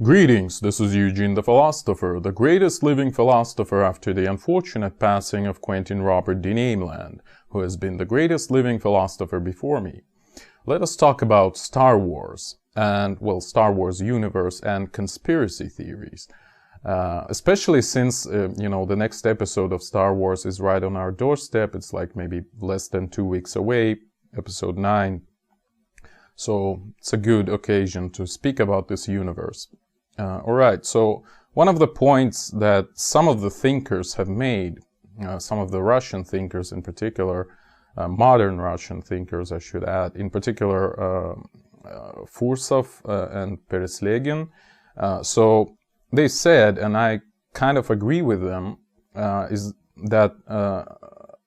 Greetings, this is Eugene the Philosopher, the greatest living philosopher after the unfortunate passing of Quentin Robert de Nameland, who has been the greatest living philosopher before me. Let us talk about Star Wars, and, well, Star Wars universe and conspiracy theories. Especially since, the next episode of Star Wars is right on our doorstep. It's like maybe less than 2 weeks away, episode 9. So it's a good occasion to speak about this universe. Alright, so one of the points that some of the thinkers have made, some of the Russian thinkers in particular, modern Russian thinkers I should add, in particular Fursov and Pereslegin, so they said, and I kind of agree with them, is that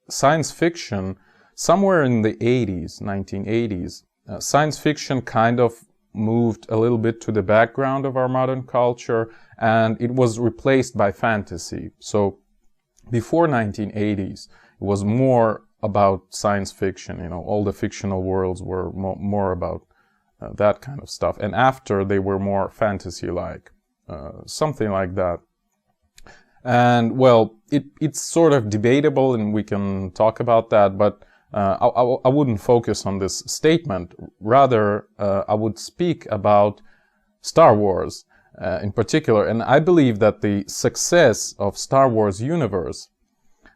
science fiction, somewhere in the 80s, 1980s, science fiction kind of moved a little bit to the background of our modern culture, and it was replaced by fantasy. So before 1980s, it was more about science fiction, all the fictional worlds were more about that kind of stuff. And after, they were more fantasy-like, something like that. And, well, it's sort of debatable, and we can talk about that, but I wouldn't focus on this statement. Rather, I would speak about Star Wars in particular. And I believe that the success of Star Wars universe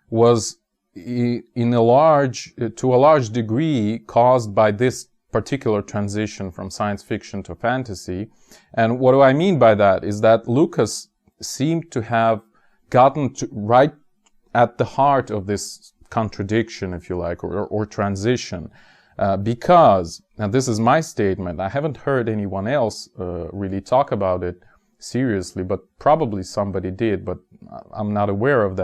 was to a large degree caused by this particular transition from science fiction to fantasy. And what do I mean by that is that Lucas seemed to have gotten right at the heart of this contradiction, if you like, or transition, because, and this is my statement, I haven't heard anyone else really talk about it seriously, but probably somebody did, but I'm not aware of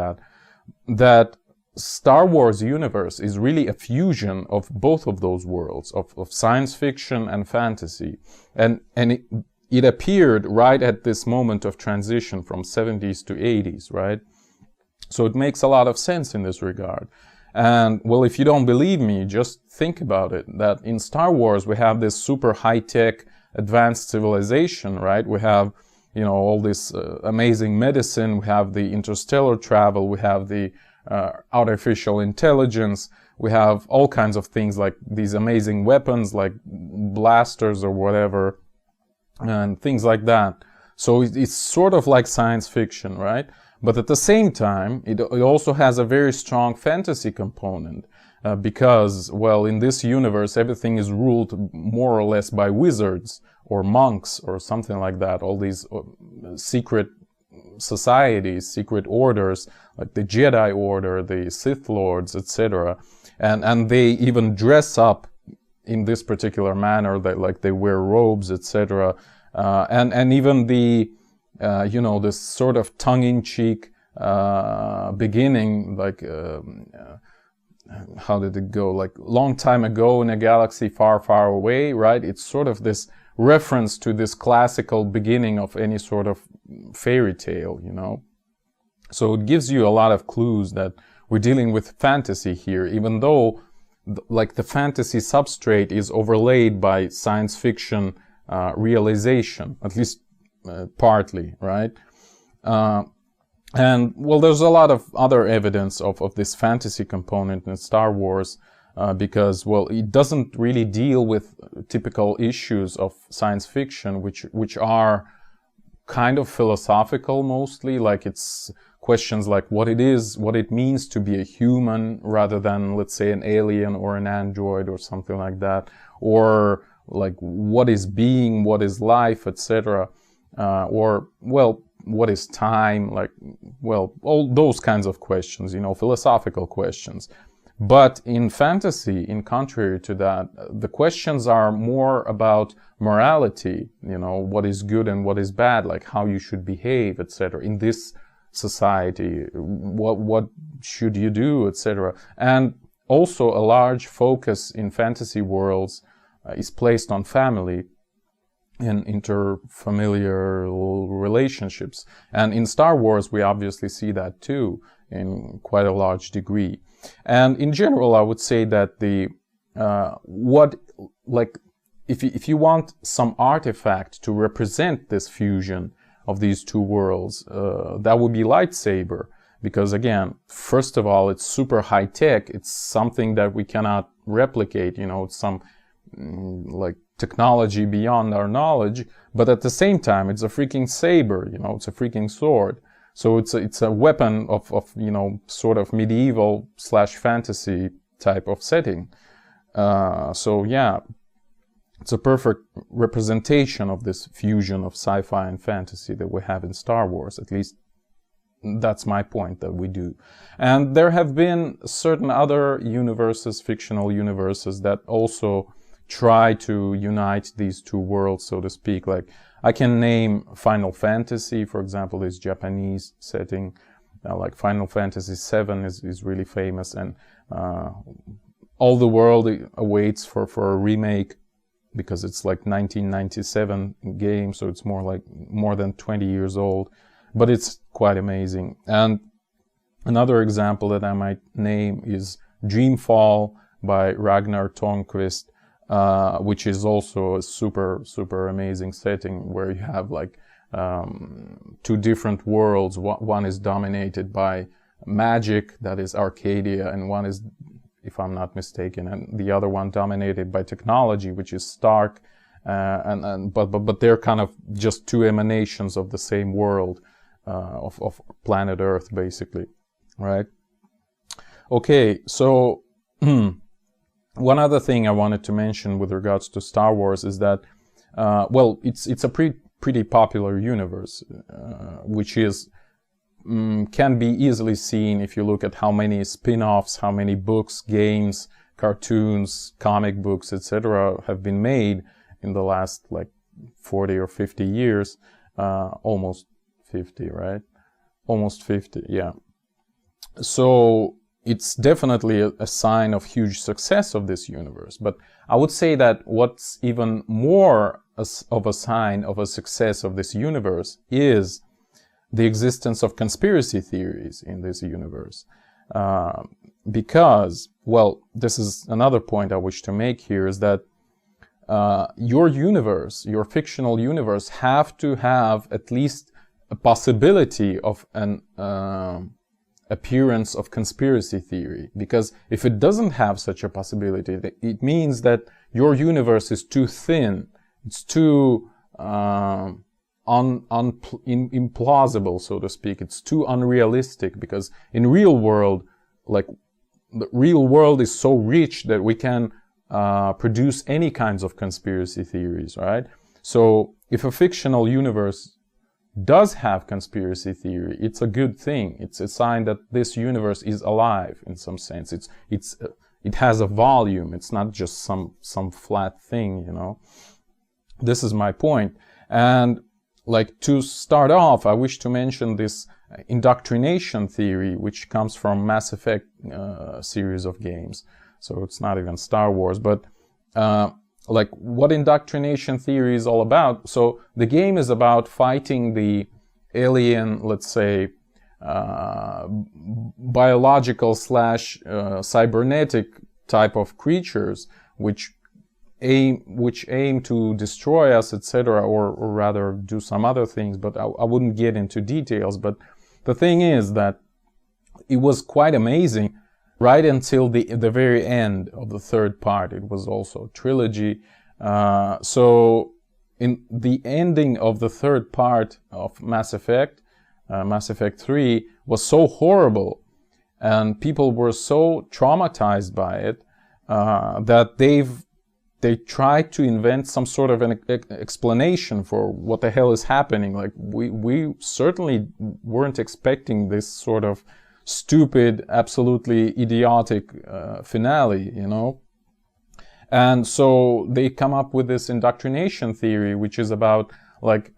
that Star Wars universe is really a fusion of both of those worlds, of science fiction and fantasy, and it appeared right at this moment of transition from 70s to 80s, right? So it makes a lot of sense in this regard. And, well, if you don't believe me, just think about it, that in Star Wars we have this super high-tech advanced civilization, right? We have, all this amazing medicine, we have the interstellar travel, we have the artificial intelligence, we have all kinds of things like these amazing weapons like blasters or whatever, and things like that. So it's sort of like science fiction, right? But at the same time, it also has a very strong fantasy component because, well, in this universe, everything is ruled more or less by wizards or monks or something like that. All these secret societies, secret orders, like the Jedi Order, the Sith Lords, etc. And they even dress up in this particular manner, like they wear robes, etc. And even the this sort of tongue-in-cheek beginning, like, how did it go? Like, long time ago in a galaxy far, far away, right? It's sort of this reference to this classical beginning of any sort of fairy tale, So it gives you a lot of clues that we're dealing with fantasy here, even though, the fantasy substrate is overlaid by science fiction realization, at least partly, right? And, well, there's a lot of other evidence of this fantasy component in Star Wars because, well, it doesn't really deal with typical issues of science fiction, which are kind of philosophical mostly, like it's questions like what it means to be a human rather than, let's say, an alien or an android or something like that, or like what is being, what is life, etc. Or, well, what is time? Like, well, all those kinds of questions, philosophical questions. But in fantasy, in contrary to that, the questions are more about morality, what is good and what is bad, like how you should behave, etc. in this society, what should you do, etc. And also a large focus in fantasy worlds is placed on family and interfamiliar relationships. And in Star Wars, we obviously see that too, in quite a large degree. And in general, I would say that if you want some artifact to represent this fusion of these two worlds, that would be Lightsaber. Because again, first of all, it's super high tech. It's something that we cannot replicate. You know, it's some like technology beyond our knowledge. But at the same time, it's a freaking saber. You know, it's a freaking sword. So it's a weapon of you know, sort of medieval / fantasy type of setting. So yeah, it's a perfect representation of this fusion of sci-fi and fantasy that we have in Star Wars. At least that's my point, that we do. And there have been certain other universes, fictional universes, that also try to unite these two worlds, so to speak. Like, I can name Final Fantasy, for example, this Japanese setting. Like Final Fantasy VII is really famous, and all the world awaits for a remake, because it's like 1997 game, so it's more than 20 years old. But it's quite amazing. And another example that I might name is Dreamfall by Ragnar Törnqvist, which is also a super, super amazing setting where you have like two different worlds. One is dominated by magic, that is Arcadia, and one is, if I'm not mistaken, and the other one dominated by technology, which is Stark. But they're kind of just two emanations of the same world. Of planet Earth, basically, right? Okay, so one other thing I wanted to mention with regards to Star Wars is that, well, it's a pretty popular universe, which is can be easily seen if you look at how many spin-offs, how many books, games, cartoons, comic books, etc. have been made in the last like 40 or 50 years, almost 50, right? Almost 50, yeah. So it's definitely a sign of huge success of this universe. But I would say that what's even more of a sign of a success of this universe is the existence of conspiracy theories in this universe. Because, well, this is another point I wish to make here, is that your universe, your fictional universe, have to have at least a possibility of an appearance of conspiracy theory. Because if it doesn't have such a possibility, it means that your universe is too thin, it's too implausible, so to speak. It's too unrealistic, because in real world, like, the real world is so rich that we can produce any kinds of conspiracy theories, right? So if a fictional universe does have conspiracy theory, it's a good thing. It's a sign that this universe is alive in some sense. It has a volume. It's not just some flat thing, you know. This is my point. And like, to start off, I wish to mention this indoctrination theory, which comes from Mass Effect series of games. So it's not even Star Wars, but like, what indoctrination theory is all about. So the game is about fighting the alien, let's say, biological / cybernetic type of creatures, which aim to destroy us, etc., or rather do some other things, but I wouldn't get into details. But the thing is that it was quite amazing right until the very end of the third part. It was also a trilogy. So in the ending of the third part of Mass Effect 3 was so horrible, and people were so traumatized by it, that they tried to invent some sort of an explanation for what the hell is happening. Like, we certainly weren't expecting this sort of stupid, absolutely idiotic finale, you know. And so they come up with this indoctrination theory, which is about, like,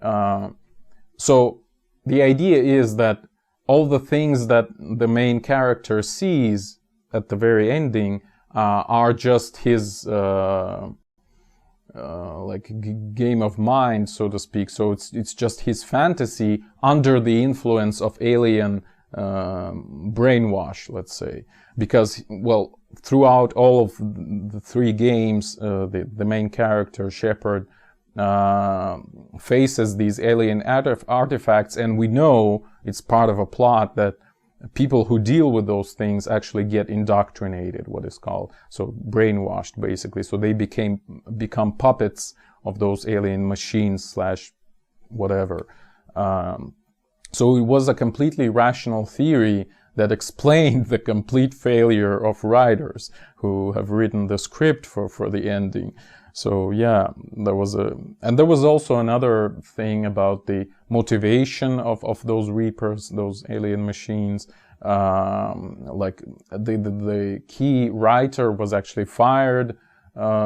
so the idea is that all the things that the main character sees at the very ending are just his like game of mind, so to speak. So it's just his fantasy under the influence of alien brainwash, let's say, because, well, throughout all of the 3 games, the main character, Shepard, faces these alien artifacts, and we know it's part of a plot that people who deal with those things actually get indoctrinated, what is called, so brainwashed, basically. So they become puppets of those alien machines / whatever. So it was a completely rational theory that explained the complete failure of writers who have written the script for the ending. So yeah, there was also another thing about the motivation of those Reapers, those alien machines. Like the key writer was actually fired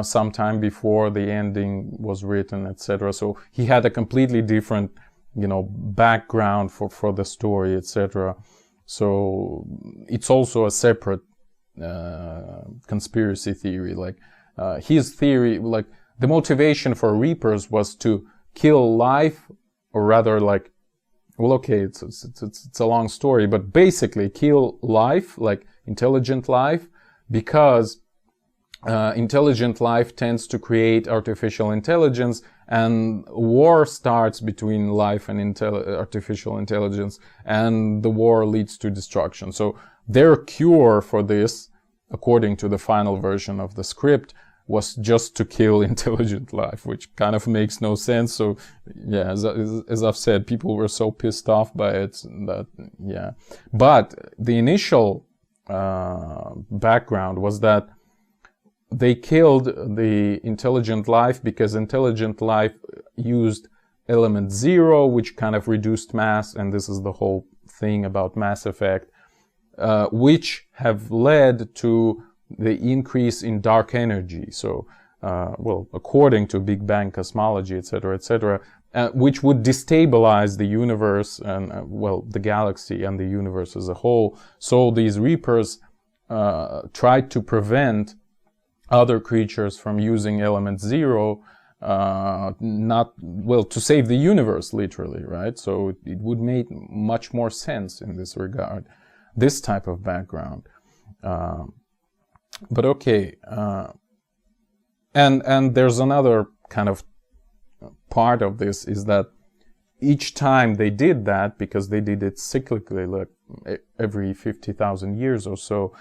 sometime before the ending was written, etc. So he had a completely different, background for the story, etc. So it's also a separate conspiracy theory. Like his theory, like the motivation for Reapers was to kill life, or rather, like, well, okay, it's a long story, but basically kill life, like intelligent life, because intelligent life tends to create artificial intelligence, and war starts between life and artificial intelligence, and the war leads to destruction. So their cure for this, according to the final version of the script, was just to kill intelligent life, which kind of makes no sense. So yeah, as I've said, people were so pissed off by it that, yeah. But the initial background was that they killed the intelligent life because intelligent life used element 0, which kind of reduced mass, and this is the whole thing about Mass Effect, which have led to the increase in dark energy. So, well, according to Big Bang cosmology, etc., which would destabilize the universe and, well, the galaxy and the universe as a whole. So these Reapers tried to prevent other creatures from using element 0, to save the universe, literally, right? So it would make much more sense in this regard, this type of background. But okay, and there's another kind of part of this, is that each time they did that, because they did it cyclically, like every 50,000 years or so,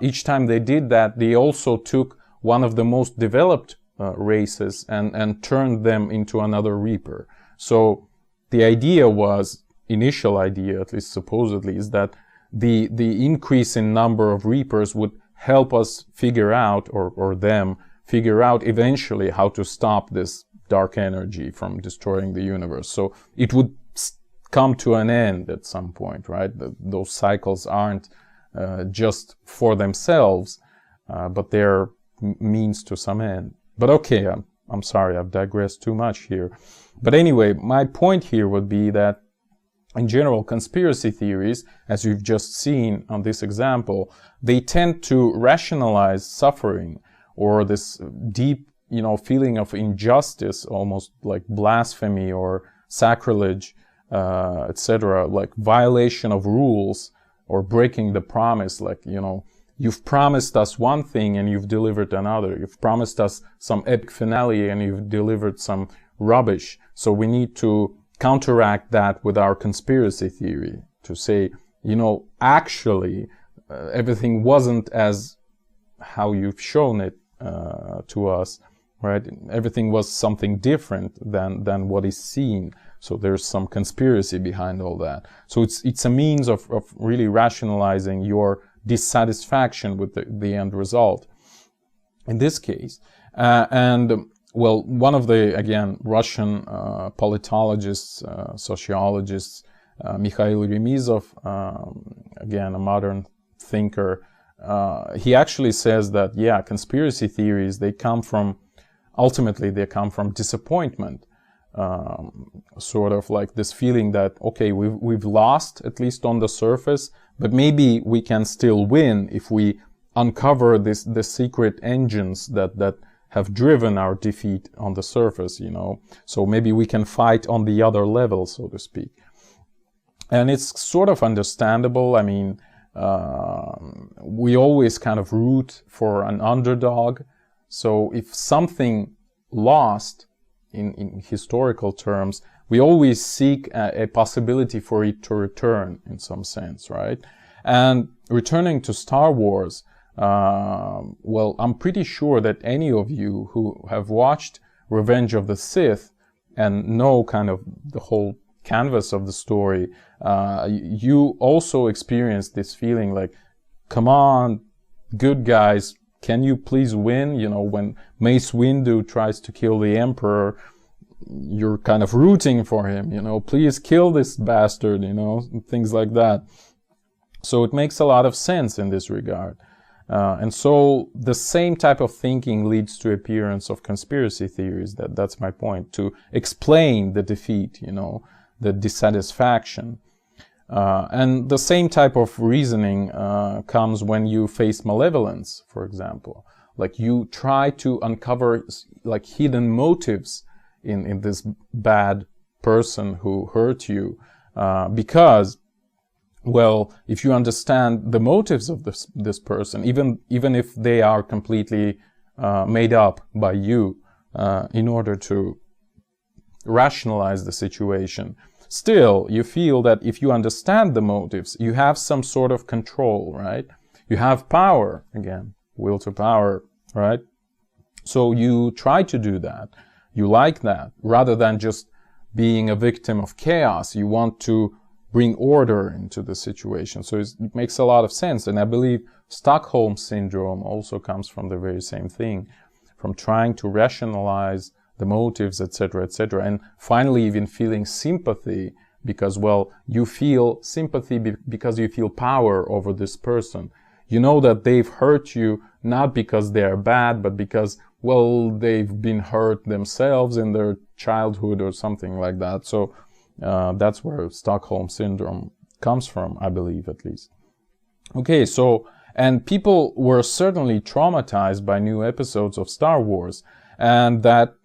each time they did that, they also took one of the most developed races and turned them into another Reaper. So the idea was, initial idea, at least supposedly, is that the increase in number of Reapers would help us figure out, or them figure out eventually how to stop this dark energy from destroying the universe. So it would come to an end at some point, right? Those cycles aren't just for themselves, but they're means to some end. But okay, I'm sorry, I've digressed too much here. But anyway, my point here would be that in general, conspiracy theories, as you've just seen on this example, they tend to rationalize suffering, or this deep, feeling of injustice, almost like blasphemy or sacrilege, etc., like violation of rules or breaking the promise, like, you've promised us one thing and you've delivered another. You've promised us some epic finale and you've delivered some rubbish. So we need to counteract that with our conspiracy theory, to say, actually, everything wasn't as how you've shown it to us, right? Everything was something different than what is seen. So there's some conspiracy behind all that. So it's a means of really rationalizing your dissatisfaction with the end result. In this case, well, one of the, again, Russian politologists, sociologists, Mikhail Remizov, again, a modern thinker, he actually says that, yeah, conspiracy theories, ultimately they come from disappointment. Sort of like this feeling that, okay, we've lost, at least on the surface, but maybe we can still win if we uncover the secret engines that have driven our defeat on the surface, So maybe we can fight on the other level, so to speak. And it's sort of understandable. I mean, we always kind of root for an underdog. So if something lost in historical terms, we always seek a possibility for it to return in some sense, right? And returning to Star Wars, well, I'm pretty sure that any of you who have watched Revenge of the Sith and know kind of the whole canvas of the story, you also experience this feeling like, come on, good guys, can you please win? You know, when Mace Windu tries to kill the Emperor, you're kind of rooting for him, you know, please kill this bastard, you know, things like that. So it makes a lot of sense in this regard. And so the same type of thinking leads to appearance of conspiracy theories. That's my point, to explain the defeat, you know, the dissatisfaction. And the same type of reasoning comes when you face malevolence, for example. Like you try to uncover like hidden motives in this bad person who hurt you, because, well, if you understand the motives of this person, even if they are completely made up by you, in order to rationalize the situation, still you feel that if you understand the motives, you have some sort of control, right? You have power, again, will to power, right? So you try to do that. You like that, rather than just being a victim of chaos. You want to bring order into the situation. So it makes a lot of sense. And I believe Stockholm Syndrome also comes from the very same thing, from trying to rationalize the motives, etc., etc., and finally even feeling sympathy because, well, you feel sympathy because you feel power over this person. You know that they've hurt you not because they're bad, but because, well, they've been hurt themselves in their childhood or something like that. So that's where Stockholm Syndrome comes from, I believe, at least. Okay, so, and people were certainly traumatized by new episodes of Star Wars, and that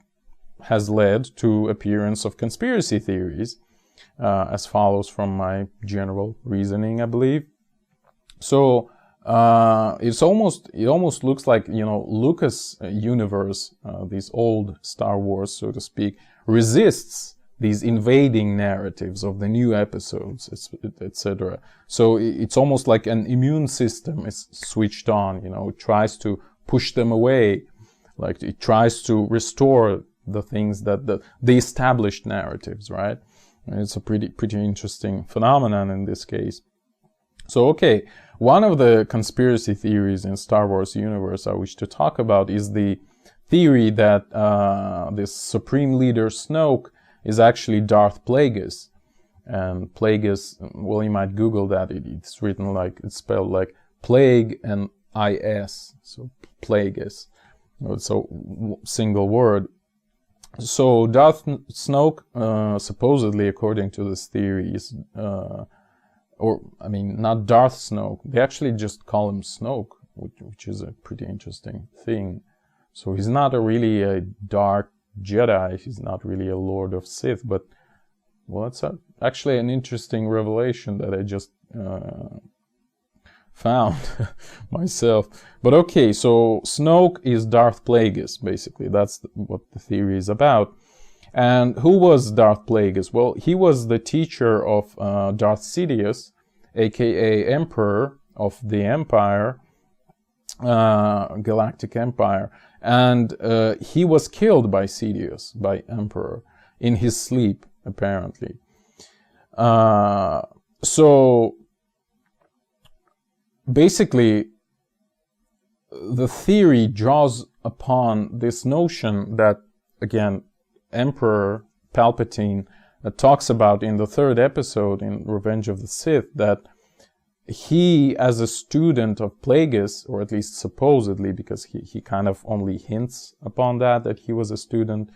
has led to appearance of conspiracy theories, as follows from my general reasoning, I believe. So it almost looks like, you know, Lucas universe, this old Star Wars, so to speak, resists these invading narratives of the new episodes, etc. So it's almost like an immune system is switched on, you know, it tries to push them away, like it tries to restore the things that the established narratives, right? And it's a pretty interesting phenomenon in this case. So, okay, one of the conspiracy theories in Star Wars universe I wish to talk about is the theory that this supreme leader Snoke is actually Darth Plagueis. And Plagueis, well, you might Google that. It's written like, it's spelled like plague and I-S, so Plagueis. So single word. So Darth Snoke, supposedly, according to this theory, is, or I mean, not Darth Snoke. They actually just call him Snoke, which is a pretty interesting thing. So he's not really a dark Jedi. He's not really a Lord of Sith, but, well, it's actually an interesting revelation that I just found myself. But okay, so Snoke is Darth Plagueis, basically. That's what the theory is about. And who was Darth Plagueis? Well, he was the teacher of Darth Sidious, aka Emperor of the Empire, Galactic Empire. And he was killed by Sidious, by Emperor, in his sleep, apparently. So basically, the theory draws upon this notion that, again, Emperor Palpatine talks about in the 3rd episode in Revenge of the Sith, that he, as a student of Plagueis, or at least supposedly, because he kind of only hints upon that he was a student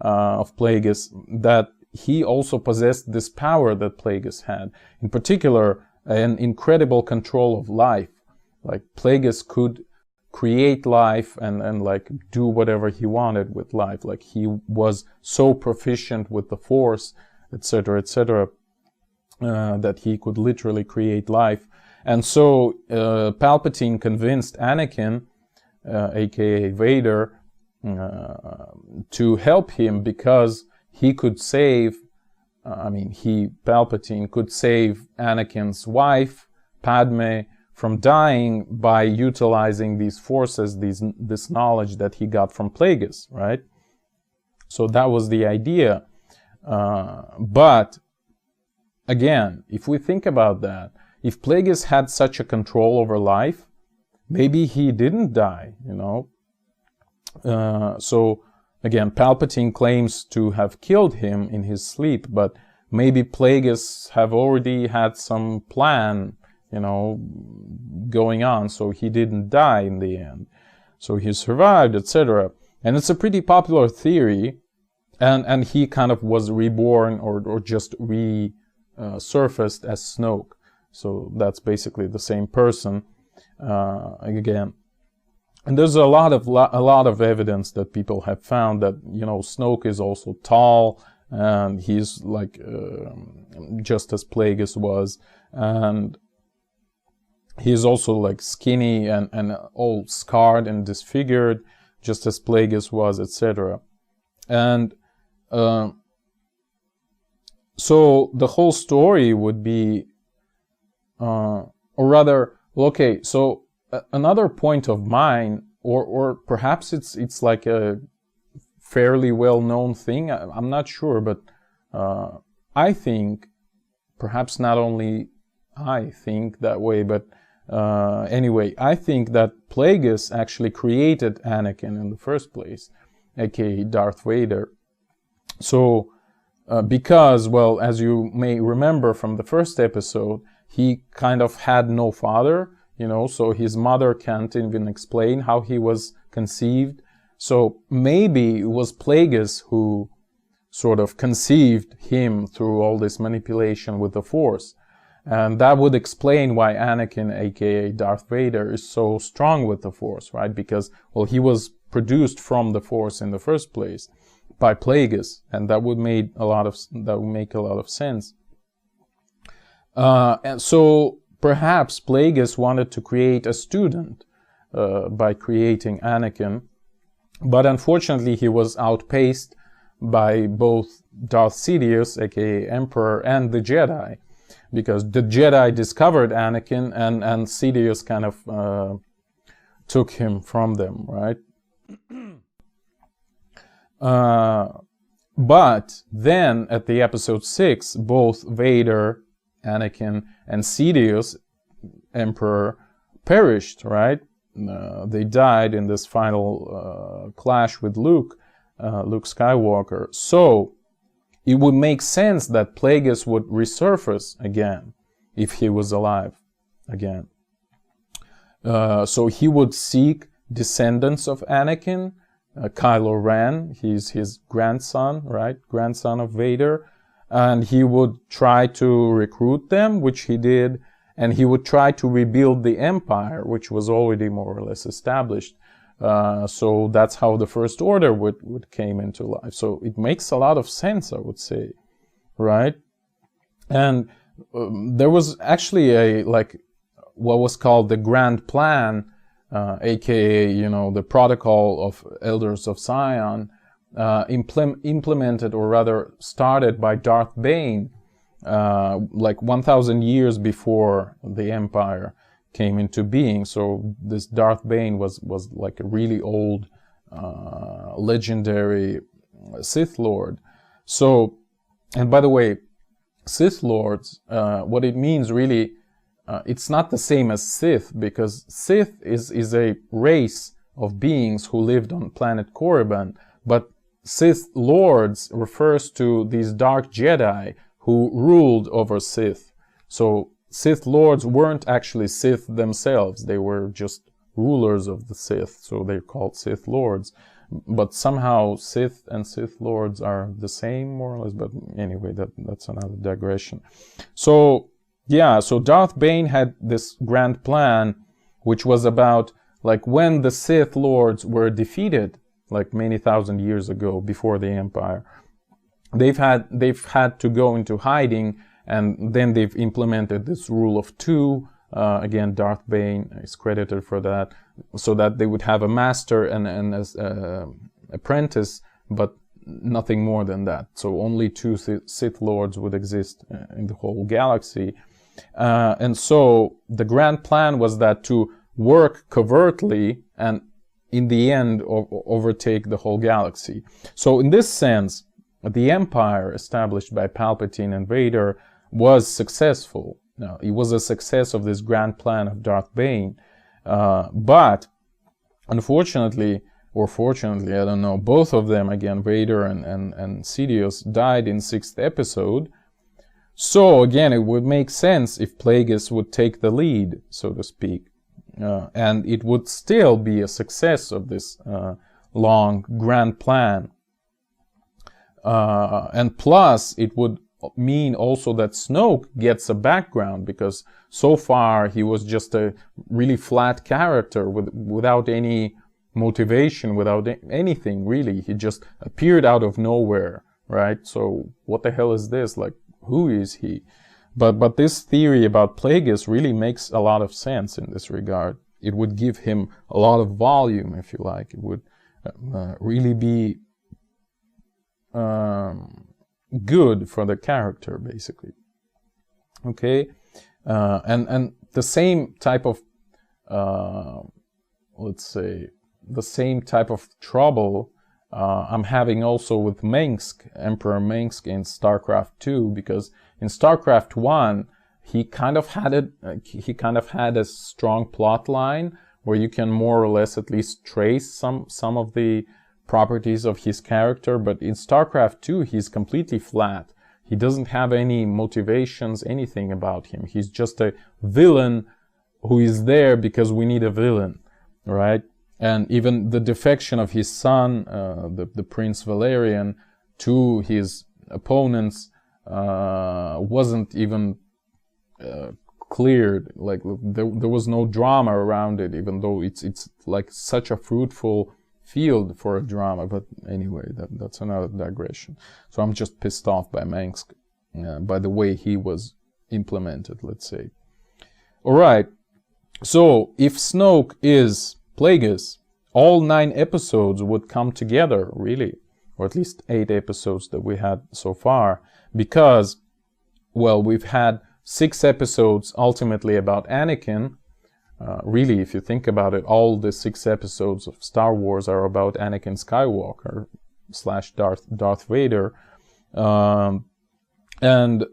of Plagueis, that he also possessed this power that Plagueis had. In particular, an incredible control of life. Like Plagueis could create life and like do whatever he wanted with life. Like he was so proficient with the Force, etc., etc. that he could literally create life. And so Palpatine convinced Anakin, aka Vader, to help him because he could save, Palpatine could save Anakin's wife, Padme, from dying by utilizing these forces, this knowledge that he got from Plagueis, right? So that was the idea. But again, if we think about that, if Plagueis had such a control over life, maybe he didn't die, you know? So again, Palpatine claims to have killed him in his sleep, but maybe Plagueis have already had some plan, you know, going on, so he didn't die in the end. So he survived, etc. And it's a pretty popular theory, and he kind of was reborn or just resurfaced as Snoke. So that's basically the same person again. And there's a lot of evidence that people have found that, you know, Snoke is also tall, and he's like just as Plagueis was, and he's also like skinny and all scarred and disfigured, just as Plagueis was, etc. And so the whole story would be, or rather, okay, so another point of mine, or perhaps it's like a fairly well-known thing, I'm not sure, but I think, perhaps not only I think that way, but anyway, I think that Plagueis actually created Anakin in the first place, aka Darth Vader. So, because, well, as you may remember from the first episode, he kind of had no father, you know, so his mother can't even explain how he was conceived. So maybe it was Plagueis who sort of conceived him through all this manipulation with the Force. And that would explain why Anakin, aka Darth Vader, is so strong with the Force, right? Because, well, he was produced from the Force in the first place by Plagueis, and that would make a lot of sense. And so perhaps Plagueis wanted to create a student by creating Anakin, but unfortunately he was outpaced by both Darth Sidious, aka Emperor, and the Jedi, because the Jedi discovered Anakin and Sidious kind of took him from them, right? But then at the episode 6, both Vader, Anakin, and Sidious, Emperor, perished, right? They died in this final clash with Luke Skywalker. So it would make sense that Plagueis would resurface again if he was alive again. So he would seek descendants of Anakin, Kylo Ren, he's his grandson, right? Grandson of Vader. And he would try to recruit them, which he did. And he would try to rebuild the Empire, which was already more or less established. So that's how the First Order would came into life. So it makes a lot of sense, I would say, right? And there was actually what was called the Grand Plan, aka, you know, the Protocol of Elders of Zion, implemented, or rather started by Darth Bane, like 1,000 years before the Empire came into being. So this Darth Bane was like a really old, legendary Sith Lord. So, and by the way, Sith Lords, what it means really, it's not the same as Sith, because Sith is a race of beings who lived on planet Korriban, but Sith Lords refers to these dark Jedi who ruled over Sith. So Sith Lords weren't actually Sith themselves, they were just rulers of the Sith, so they're called Sith Lords. But somehow Sith and Sith Lords are the same, more or less, but anyway, that's another digression. So yeah, so Darth Bane had this grand plan, which was about, like, when the Sith Lords were defeated, like many thousand years ago, before the Empire, they've had to go into hiding, and then they've implemented this rule of two. Again, Darth Bane is credited for that, so that they would have a master and an apprentice, but nothing more than that. So only two Sith Lords would exist in the whole galaxy. And so the grand plan was that to work covertly and in the end overtake the whole galaxy. So in this sense, the empire established by Palpatine and Vader was successful. Now, it was a success of this grand plan of Darth Bane. But unfortunately, or fortunately, I don't know, both of them, again, Vader and Sidious, died in 6th episode. So again, it would make sense if Plagueis would take the lead, so to speak. And it would still be a success of this long grand plan. And plus, it would mean also that Snoke gets a background, because so far he was just a really flat character without any motivation, without anything really. He just appeared out of nowhere, right? So what the hell is this? Like, who is he? But this theory about Plagueis really makes a lot of sense in this regard. It would give him a lot of volume, if you like. It would really be good for the character, basically. Okay, and the same type of let's say the same type of trouble I'm having also with Mengsk, Emperor Mengsk in StarCraft 2, because in StarCraft 1 he kind of had a strong plot line where you can more or less at least trace some of the properties of his character, but in StarCraft 2 he's completely flat. He doesn't have any motivations, anything about him. He's just a villain who is there because we need a villain, right? And even the defection of his son, the Prince Valerian, to his opponents wasn't even cleared. Like there was no drama around it, even though it's like such a fruitful field for a drama. But anyway, that's another digression. So I'm just pissed off by Mengsk, by the way he was implemented, let's say. All right. So if Snoke is Plagueis, all 9 episodes would come together, really, or at least 8 episodes that we had so far, because, well, we've had 6 episodes ultimately about Anakin. Really, if you think about it, all the 6 episodes of Star Wars are about Anakin Skywalker / Darth Vader, and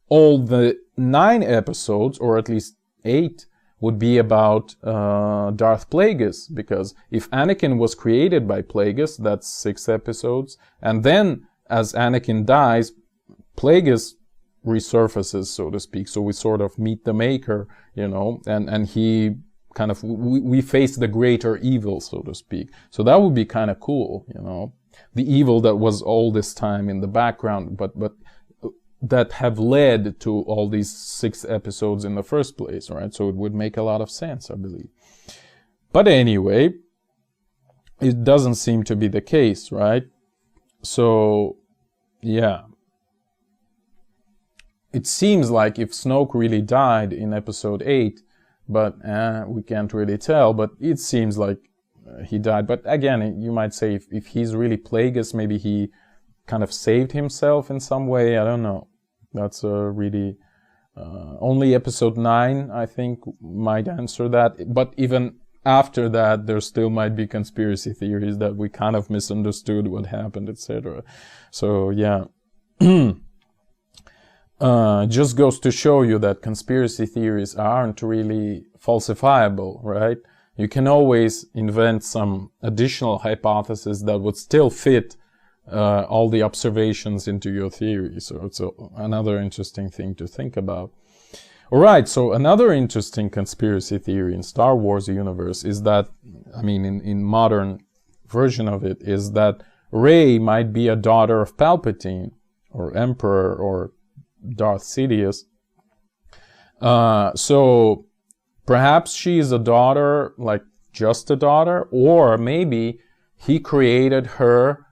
all the 9 episodes, or at least 8, would be about Darth Plagueis, because if Anakin was created by Plagueis, that's 6 episodes, and then as Anakin dies, Plagueis resurfaces, so to speak. So we sort of meet the maker, you know, and he kind of, we face the greater evil, so to speak. So that would be kind of cool, you know, the evil that was all this time in the background, but that have led to all these 6 episodes in the first place, right? So it would make a lot of sense, I believe. But anyway, it doesn't seem to be the case, right? So, yeah. It seems like if Snoke really died in episode 8, but we can't really tell, but it seems like he died. But again, you might say if he's really Plagueis, maybe he kind of saved himself in some way. I don't know. That's really only episode 9, I think, might answer that. But even after that, there still might be conspiracy theories that we kind of misunderstood what happened, etc. So yeah, just goes to show you that conspiracy theories aren't really falsifiable, right? You can always invent some additional hypothesis that would still fit all the observations into your theory. So it's another interesting thing to think about. All right, so another interesting conspiracy theory in Star Wars universe is that, I mean, in modern version of it, is that Rey might be a daughter of Palpatine, or Emperor, or Darth Sidious. So perhaps she is a daughter, like just a daughter, or maybe he created her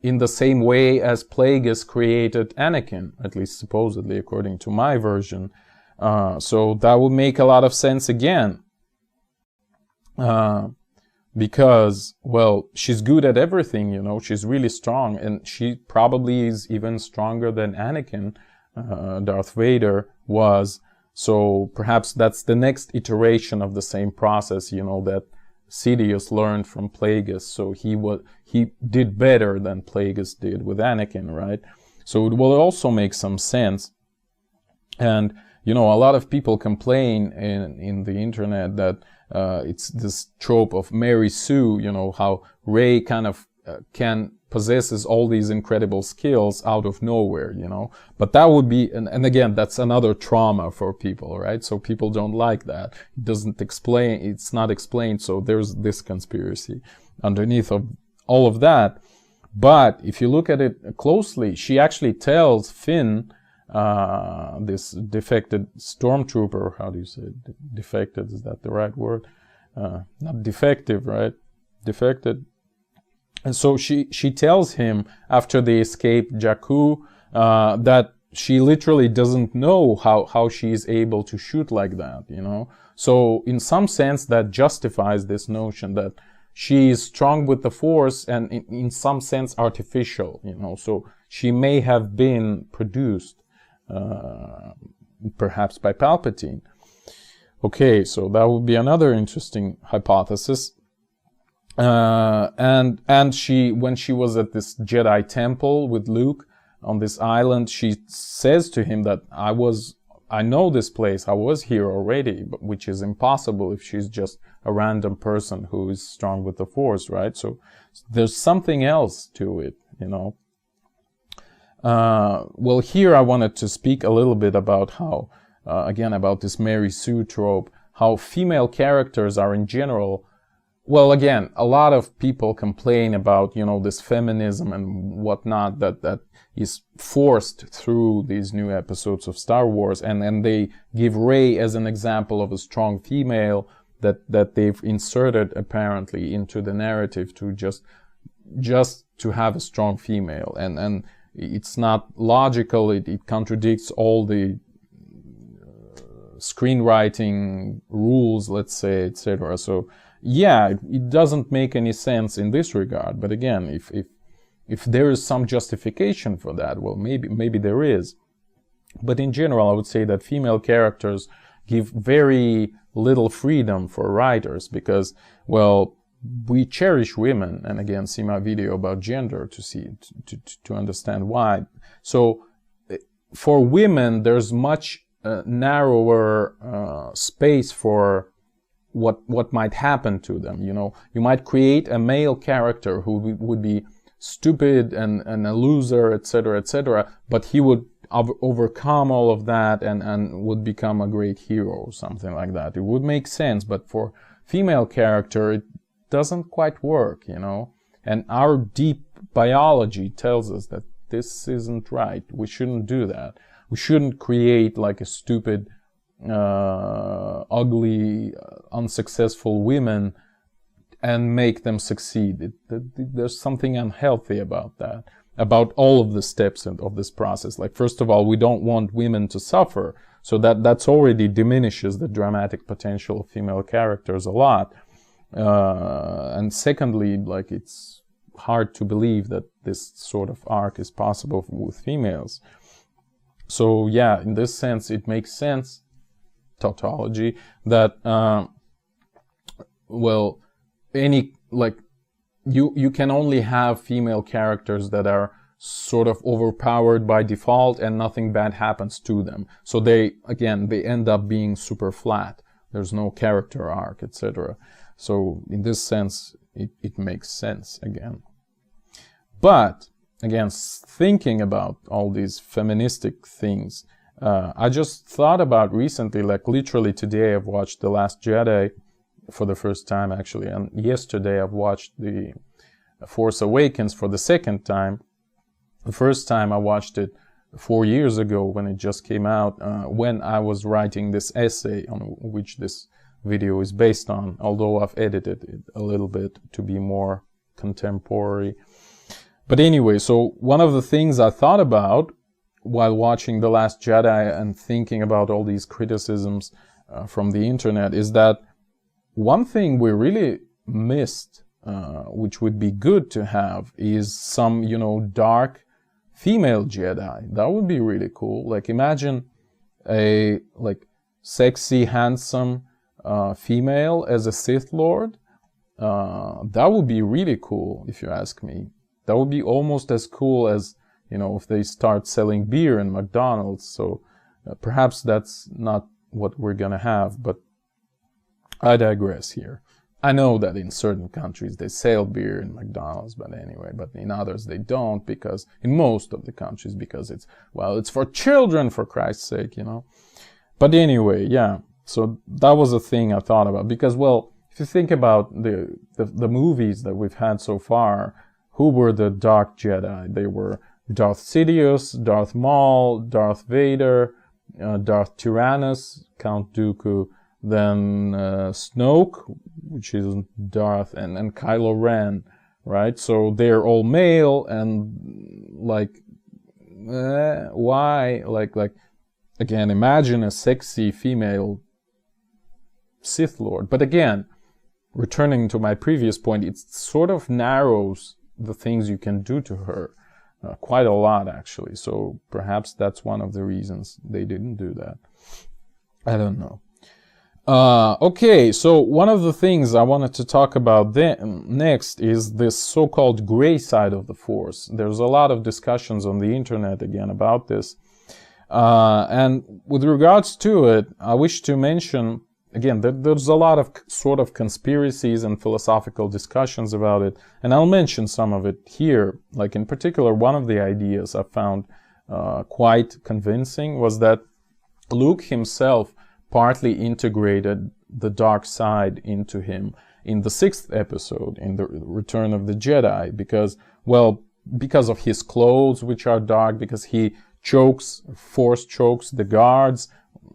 in the same way as Plagueis created Anakin, at least supposedly, according to my version. So that would make a lot of sense again. Because, well, she's good at everything, you know, she's really strong, and she probably is even stronger than Anakin, Darth Vader, was. So perhaps that's the next iteration of the same process, you know, that Sidious learned from Plagueis. So he did better than Plagueis did with Anakin, right? So it will also make some sense. And, you know, a lot of people complain in the internet that it's this trope of Mary Sue, you know, how Rey kind of possesses all these incredible skills out of nowhere, you know. But that would be, and again, that's another trauma for people, right? So people don't like that. It doesn't explain, it's not explained, so there's this conspiracy underneath of all of that. But if you look at it closely, she actually tells Finn, this defected stormtrooper, how do you say it? Defected, is that the right word? Not defective, right? Defected. And so she tells him after they escape Jakku that she literally doesn't know how she is able to shoot like that, you know. So in some sense that justifies this notion that she is strong with the Force and in some sense artificial, you know. So she may have been produced perhaps by Palpatine. Okay, so that would be another interesting hypothesis. And she, when she was at this Jedi temple with Luke on this island, she says to him that I know this place, I was here already, but which is impossible if she's just a random person who is strong with the Force, right? So there's something else to it, you know. Well, here I wanted to speak a little bit about how, again, about this Mary Sue trope, how female characters are in general. Well, again, a lot of people complain about, you know, this feminism and whatnot that is forced through these new episodes of Star Wars, and they give Rey as an example of a strong female that they've inserted apparently into the narrative to just to have a strong female, and it's not logical. It contradicts all the screenwriting rules, let's say, etc. So yeah, it doesn't make any sense in this regard. But again, if there is some justification for that, well, maybe there is. But in general, I would say that female characters give very little freedom for writers because, well, we cherish women. And again, see my video about gender to understand why. So for women, there's much narrower space for what might happen to them, you know. You might create a male character who would be stupid and a loser, etc., but he would overcome all of that and would become a great hero or something like that. It would make sense, but for female character, it doesn't quite work, you know. And our deep biology tells us that this isn't right. We shouldn't do that. We shouldn't create like a stupid, ugly, unsuccessful women and make them succeed. There's something unhealthy about that, about all of the steps of this process. Like, first of all, we don't want women to suffer, so that's already diminishes the dramatic potential of female characters a lot. And secondly, like, it's hard to believe that this sort of arc is possible with females. So yeah, in this sense, it makes sense, tautology, that, well, you can only have female characters that are sort of overpowered by default and nothing bad happens to them. So they end up being super flat. There's no character arc, etc. So in this sense, it makes sense again. But again, thinking about all these feministic things, I just thought about recently, like literally today I've watched The Last Jedi for the first time actually, and yesterday I've watched The Force Awakens for the second time. The first time I watched it 4 years ago when it just came out, when I was writing this essay on which this video is based on, although I've edited it a little bit to be more contemporary. But anyway, so one of the things I thought about while watching The Last Jedi and thinking about all these criticisms from the internet is that one thing we really missed, which would be good to have, is some, dark female Jedi. That would be really cool. Like, imagine a sexy, handsome female as a Sith Lord. That would be really cool, if you ask me. That would be almost as cool as, if they start selling beer in McDonald's. So perhaps that's not what we're gonna have, but I digress here. I know that in certain countries they sell beer in McDonald's, but anyway, but in others they don't, because in most of the countries, because it's for children, for Christ's sake, But anyway, yeah, so that was a thing I thought about, because, well, if you think about the movies that we've had so far, who were the Dark Jedi? They were Darth Sidious, Darth Maul, Darth Vader, Darth Tyrannus, Count Dooku, then Snoke, which is Darth, and Kylo Ren, right? So they're all male, and why? Again, imagine a sexy female Sith Lord. But again, returning to my previous point, it sort of narrows the things you can do to her quite a lot, actually. So perhaps that's one of the reasons they didn't do that. I don't know. Okay, so one of the things I wanted to talk about next is this so-called gray side of the Force. There's a lot of discussions on the internet again about this. And with regards to it, I wish to mention, again, there's a lot of sort of conspiracies and philosophical discussions about it, and I'll mention some of it here. Like, in particular, one of the ideas I found quite convincing was that Luke himself partly integrated the dark side into him in the 6th episode, in the Return of the Jedi, because of his clothes, which are dark, because he force chokes the guards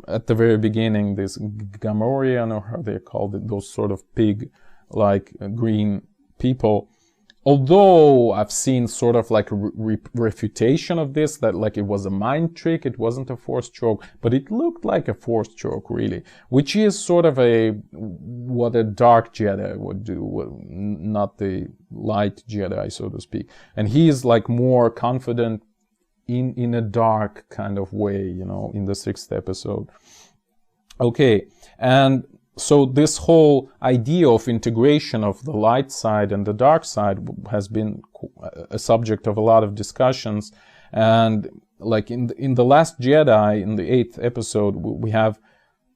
at the very beginning, this Gamorrean, or how they called it, those sort of pig-like green people. Although I've seen sort of like a refutation of this, that like it was a mind trick, it wasn't a force choke, but it looked like a force choke, really, which is sort of what a dark Jedi would do, not the light Jedi, so to speak. And he is like more confident in a dark kind of way, in the 6th episode. Okay, and so this whole idea of integration of the light side and the dark side has been a subject of a lot of discussions. And like in the Last Jedi, in the 8th episode, we have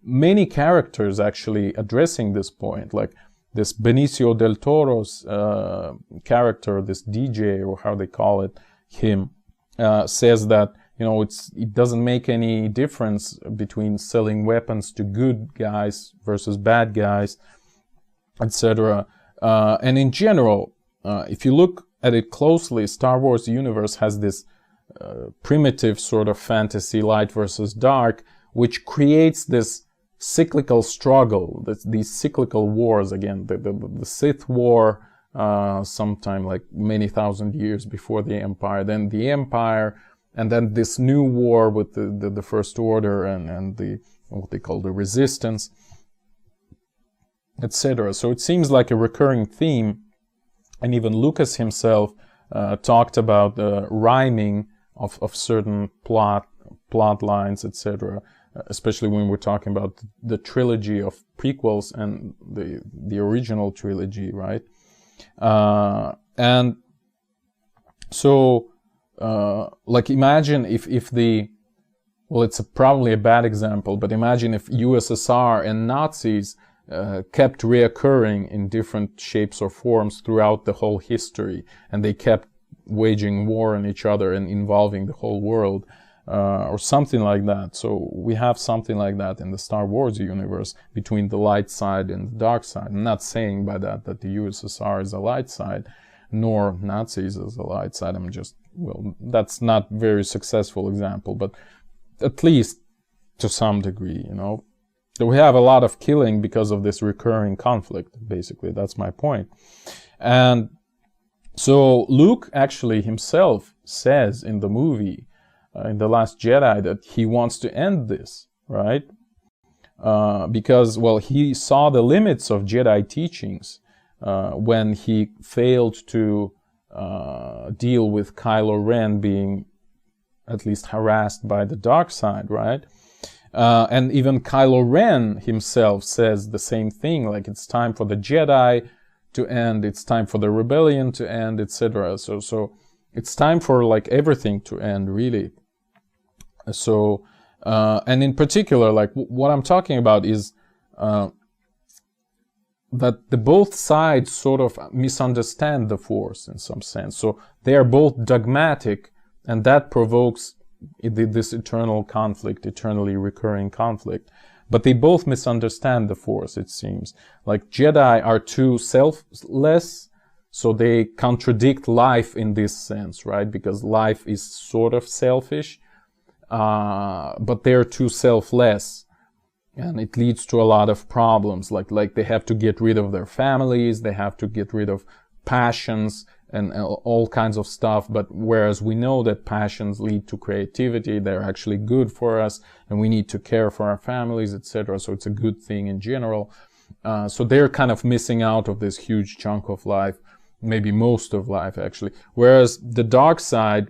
many characters actually addressing this point. Like this Benicio del Toro's character, this DJ, or how they call it, him, says that it doesn't make any difference between selling weapons to good guys versus bad guys, etc. And in general, if you look at it closely, Star Wars universe has this primitive sort of fantasy, light versus dark, which creates this cyclical struggle, these cyclical wars. Again, the Sith War, sometime like many thousand years before the Empire, then the Empire, and then this new war with the First Order and the what they call the Resistance, etc. So it seems like a recurring theme, and even Lucas himself talked about the rhyming of certain plot lines, etc. Especially when we're talking about the trilogy of prequels and the original trilogy, right? And so, like, imagine if it's probably a bad example, but imagine if USSR and Nazis kept reoccurring in different shapes or forms throughout the whole history, and they kept waging war on each other and involving the whole world, or something like that. So we have something like that in the Star Wars universe between the light side and the dark side. I'm not saying by that the USSR is a light side, nor Nazis as a light side. I'm just, that's not very successful example, but at least to some degree, We have a lot of killing because of this recurring conflict, basically. That's my point. And So Luke actually himself says in the movie, in The Last Jedi, that he wants to end this, right? Because, well, he saw the limits of Jedi teachings when he failed to deal with Kylo Ren being at least harassed by the dark side, right? And even Kylo Ren himself says the same thing, like it's time for the Jedi to end, it's time for the rebellion to end, etc. So it's time for like everything to end, really. So, and in particular, like what I'm talking about is that the both sides sort of misunderstand the Force in some sense. So they are both dogmatic, and that provokes this eternal conflict, eternally recurring conflict. But they both misunderstand the Force, it seems. Like Jedi are too selfless, so they contradict life in this sense, right? Because life is sort of selfish, but they're too selfless. And it leads to a lot of problems, like they have to get rid of their families, they have to get rid of passions and all kinds of stuff. But whereas we know that passions lead to creativity, they're actually good for us, and we need to care for our families, etc. So it's a good thing in general. So they're kind of missing out of this huge chunk of life, maybe most of life actually. Whereas the dark side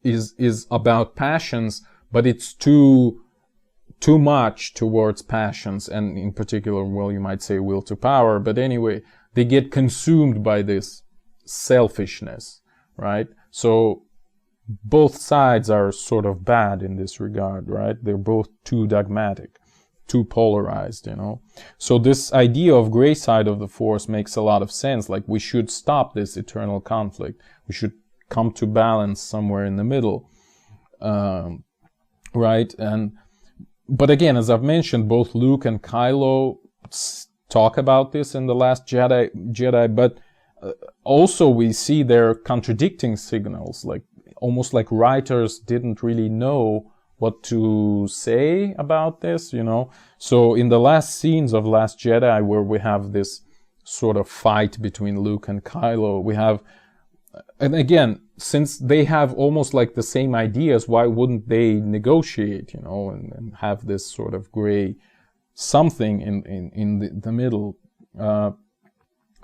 is about passions, but it's too much towards passions, and in particular, well, you might say will to power, but anyway, they get consumed by this selfishness, right? So both sides are sort of bad in this regard, right? They're both too dogmatic, too polarized, you know? So this idea of gray side of the Force makes a lot of sense. Like, we should stop this eternal conflict. We should come to balance somewhere in the middle, right? But again, as I've mentioned, both Luke and Kylo talk about this in The Last Jedi, but also we see their contradicting signals, like almost like writers didn't really know what to say about this, you know. So in the last scenes of Last Jedi, where we have this sort of fight between Luke and Kylo, we have, and again, since they have almost like the same ideas, why wouldn't they negotiate, you know, and have this sort of gray something in the middle?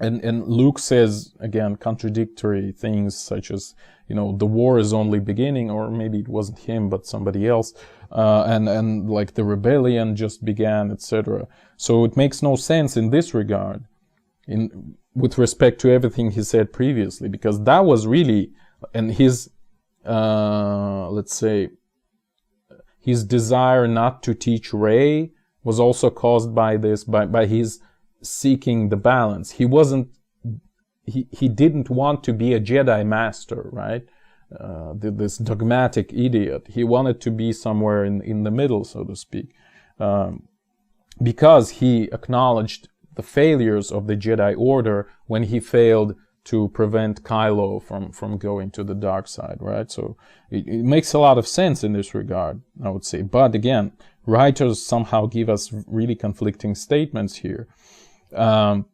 And Luke says, again, contradictory things such as, you know, the war is only beginning, or maybe it wasn't him, but somebody else, and like the rebellion just began, etc. So it makes no sense in this regard, with respect to everything he said previously, because that was really, and his, let's say, his desire not to teach Rey was also caused by this, by his seeking the balance. He didn't want to be a Jedi master, right? This dogmatic idiot. He wanted to be somewhere in the middle, so to speak, because he acknowledged the failures of the Jedi Order when he failed to prevent Kylo from going to the dark side, right? So it makes a lot of sense in this regard, I would say. But again, writers somehow give us really conflicting statements here. And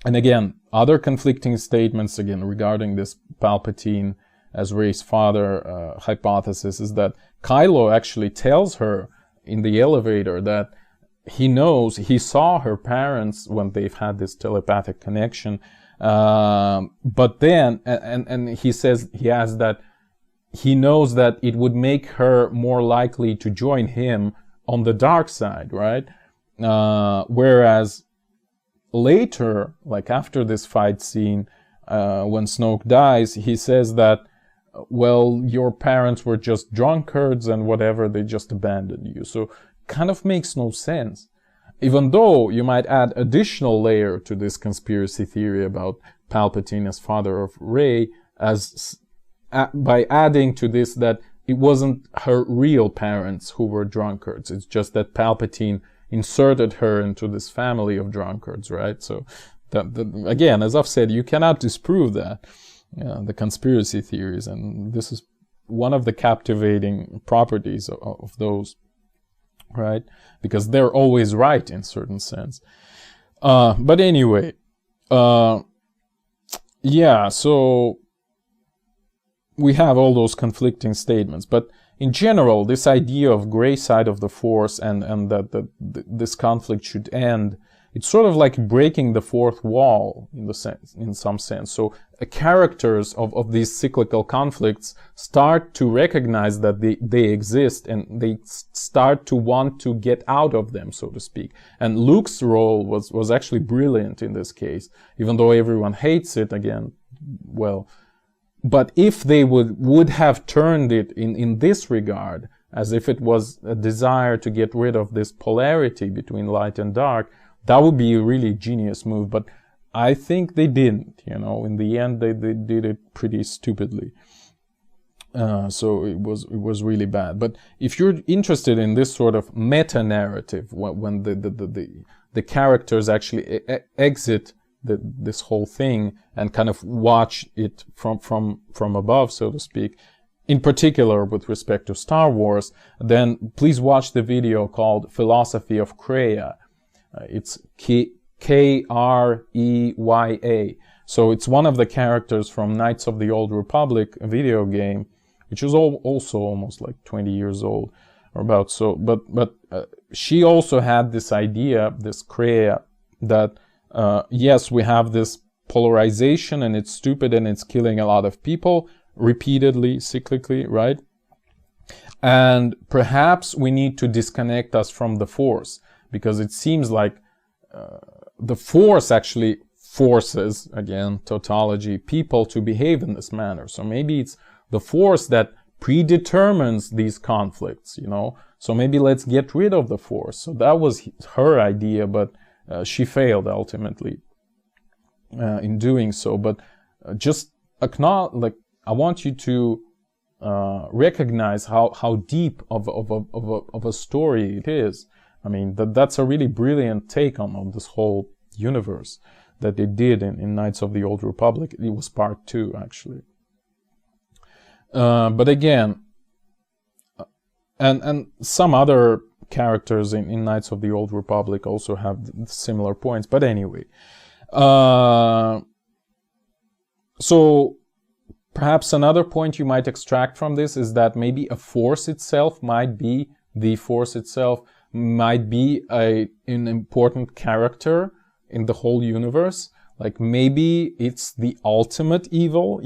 again, other conflicting statements, again, regarding this Palpatine as Rey's father hypothesis is that Kylo actually tells her in the elevator that he saw her parents when they've had this telepathic connection, but then, and he says, he adds that he knows that it would make her more likely to join him on the dark side, right? Whereas later, like after this fight scene, when Snoke dies, he says that, well, your parents were just drunkards and whatever, they just abandoned you. So kind of makes no sense. Even though you might add additional layer to this conspiracy theory about Palpatine as father of Rey, by adding to this that it wasn't her real parents who were drunkards. It's just that Palpatine inserted her into this family of drunkards, right? So, again, as I've said, you cannot disprove that, the conspiracy theories, and this is one of the captivating properties of those, right? Because they're always right in certain sense. But anyway, yeah, so we have all those conflicting statements, but in general, this idea of gray side of the Force and that this conflict should end, it's sort of like breaking the fourth wall in some sense. So characters of these cyclical conflicts start to recognize that they exist, and they start to want to get out of them, so to speak. And Luke's role was actually brilliant in this case, even though everyone hates it again. Well, but if they would have turned it in this regard, as if it was a desire to get rid of this polarity between light and dark, that would be a really genius move. But I think they didn't, in the end they did it pretty stupidly. So it was really bad. But if you're interested in this sort of meta-narrative, when the characters actually exit this whole thing and kind of watch it from above, so to speak, in particular with respect to Star Wars, then please watch the video called Philosophy of Kreia. It's Kreya. So it's one of the characters from Knights of the Old Republic, a video game, which is also almost like 20 years old or about. So, but she also had this idea, this Kreia, that yes, we have this polarization and it's stupid and it's killing a lot of people repeatedly, cyclically, right? And perhaps we need to disconnect us from the Force, because it seems like the Force actually forces, again, tautology, people to behave in this manner. So maybe it's the Force that predetermines these conflicts, So maybe let's get rid of the Force. So that was her idea, but she failed ultimately in doing so. But just acknowledge, I want you to recognize how deep of a story it is. I mean, that's a really brilliant take on this whole universe that they did in Knights of the Old Republic. It was part 2, actually. But again, and some other characters in Knights of the Old Republic also have similar points. But anyway, so perhaps another point you might extract from this is that maybe a Force itself might be, the Force itself might be an important character in the whole universe. Like maybe it's the ultimate evil,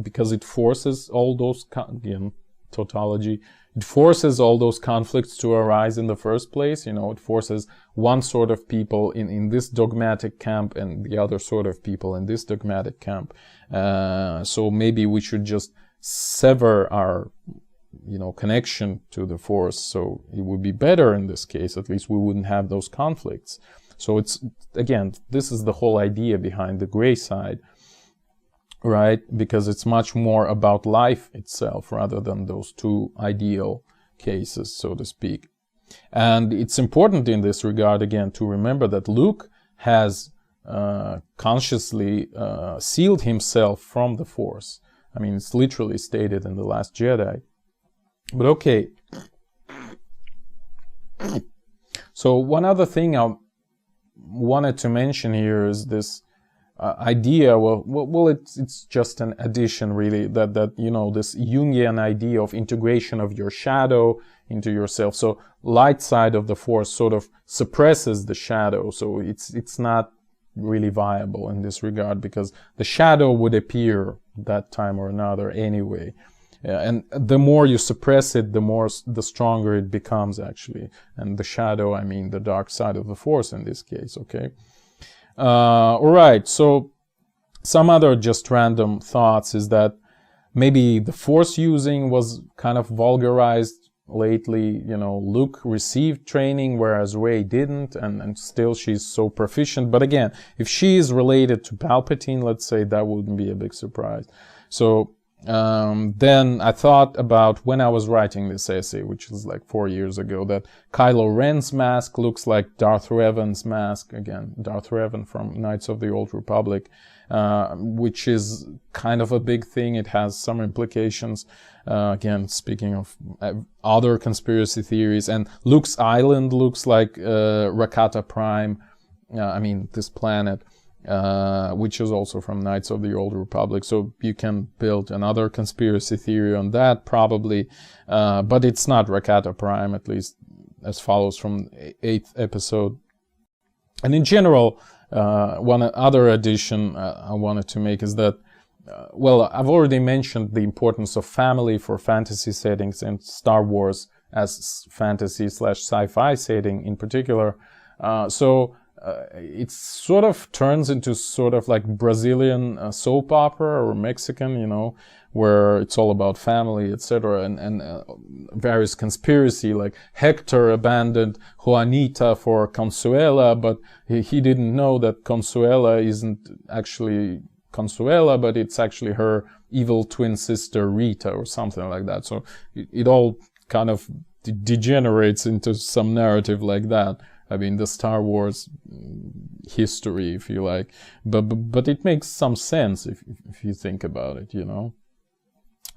because it forces all those, again, tautology, it forces all those conflicts to arise in the first place. It forces one sort of people in this dogmatic camp and the other sort of people in this dogmatic camp. So maybe we should just sever our connection to the Force, so it would be better in this case. At least we wouldn't have those conflicts. So it's, again, this is the whole idea behind the gray side, right? Because it's much more about life itself rather than those two ideal cases, so to speak. And it's important in this regard, again, to remember that Luke has consciously sealed himself from the Force. I mean, it's literally stated in The Last Jedi. But okay. So one other thing I wanted to mention here is this idea. Well, it's just an addition, really. That this Jungian idea of integration of your shadow into yourself. So light side of the Force sort of suppresses the shadow. So it's not really viable in this regard, because the shadow would appear that time or another anyway. And the more you suppress it, the stronger it becomes, actually. And the shadow, I mean the dark side of the Force in this case, okay? Alright, so some other just random thoughts is that maybe the Force using was kind of vulgarized lately. Luke received training, whereas Rey didn't, and still she's so proficient. But again, if she is related to Palpatine, let's say, that wouldn't be a big surprise. So then I thought about, when I was writing this essay, which is like 4 years ago, that Kylo Ren's mask looks like Darth Revan's mask. Again, Darth Revan from Knights of the Old Republic, which is kind of a big thing. It has some implications. Again, speaking of other conspiracy theories, and Luke's island looks like Rakata Prime. I mean, this planet. which is also from Knights of the Old Republic. So you can build another conspiracy theory on that, probably. But it's not Rakata Prime, at least as follows from 8th episode. And in general, one other addition I wanted to make is that, well, I've already mentioned the importance of family for fantasy settings, and Star Wars as fantasy/sci-fi setting in particular. It sort of turns into sort of like Brazilian soap opera, or Mexican, you know, where it's all about family, etc., and various conspiracy, like Hector abandoned Juanita for Consuela, but he didn't know that Consuela isn't actually Consuela, but it's actually her evil twin sister Rita, or something like that. So it all kind of degenerates into some narrative like that. I mean, the Star Wars history, if you like, but it makes some sense if you think about it, you know.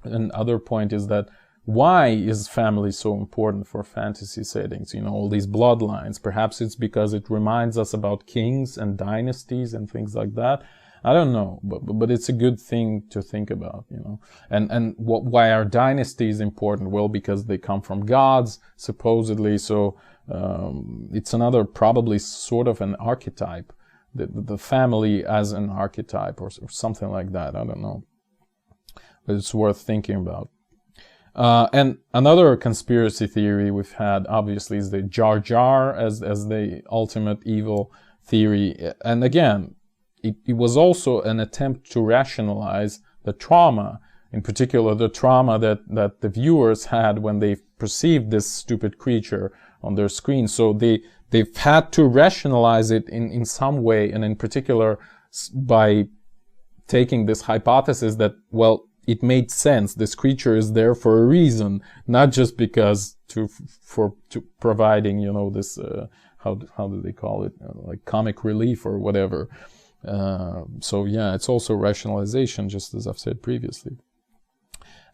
Another point is that why is family so important for fantasy settings? You know, all these bloodlines. Perhaps it's because it reminds us about kings and dynasties and things like that. I don't know, but it's a good thing to think about, you know. And why are dynasties important? Well, because they come from gods, supposedly. So it's another probably sort of an archetype, the family as an archetype, or something like that. I don't know, but it's worth thinking about. And another conspiracy theory we've had, obviously, is the Jar Jar as the ultimate evil theory. And again, it was also an attempt to rationalize the trauma, in particular the trauma that the viewers had when they perceived this stupid creature on their screen. So they've had to rationalize it in some way, and in particular by taking this hypothesis that, well, it made sense. This creature is there for a reason, not just because to providing, you know, this how do they call it, like comic relief or whatever. So yeah, it's also rationalization, just as I've said previously.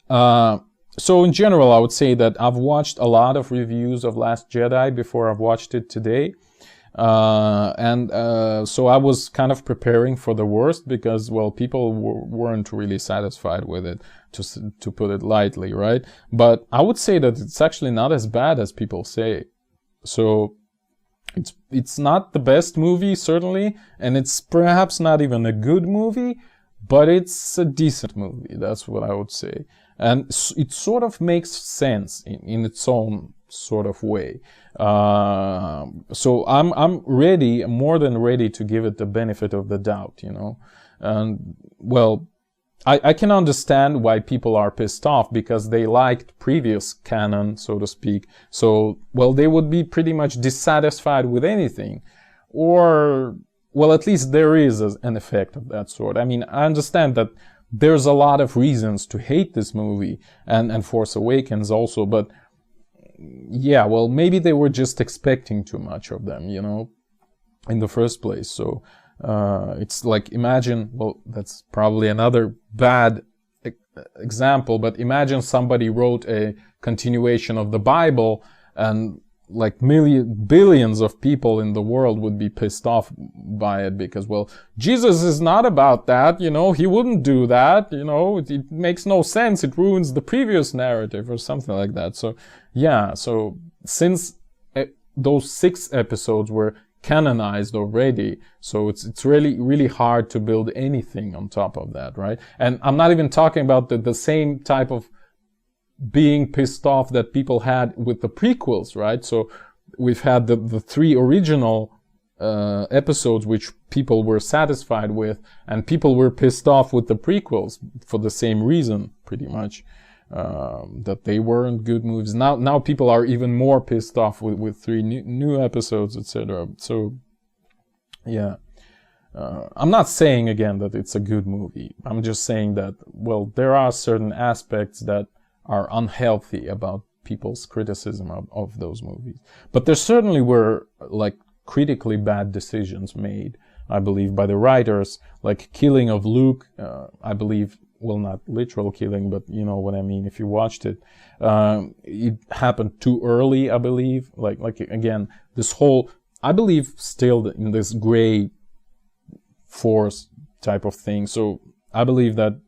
So in general, I would say that I've watched a lot of reviews of Last Jedi before I've watched it today. So I was kind of preparing for the worst because, well, people weren't really satisfied with it, to put it lightly, right? But I would say that it's actually not as bad as people say. So it's not the best movie, certainly, and it's perhaps not even a good movie, but it's a decent movie. That's what I would say. And it sort of makes sense in its own sort of way. So I'm ready, more than ready, to give it the benefit of the doubt, you know. And, well, I can understand why people are pissed off, because they liked previous canon, so to speak. So, well, they would be pretty much dissatisfied with anything. Or, well, at least there is an effect of that sort. I mean, I understand that there's a lot of reasons to hate this movie, and Force Awakens also, but yeah, well, maybe they were just expecting too much of them, you know, in the first place. So it's like, imagine, well, that's probably another bad example, but imagine somebody wrote a continuation of the Bible, and like billions of people in the world would be pissed off by it, because, well, Jesus is not about that, you know, he wouldn't do that, you know, it makes no sense, it ruins the previous narrative, or something like that. So yeah, so since those 6 episodes were canonized already, so it's really hard to build anything on top of that, right? And I'm not even talking about the same type of being pissed off that people had with the prequels, right? So we've had the 3 original episodes which people were satisfied with, and people were pissed off with the prequels for the same reason, pretty much, that they weren't good movies. Now people are even more pissed off with 3 new episodes, etc. So yeah, I'm not saying again that it's a good movie. I'm just saying that, well, there are certain aspects that are unhealthy about people's criticism of those movies. But there certainly were, like, critically bad decisions made, I believe, by the writers, like killing of Luke, I believe, well, not literal killing, but you know what I mean if you watched it. It happened too early, I believe. Like again, this whole, I believe still in this gray Force type of thing. So I believe that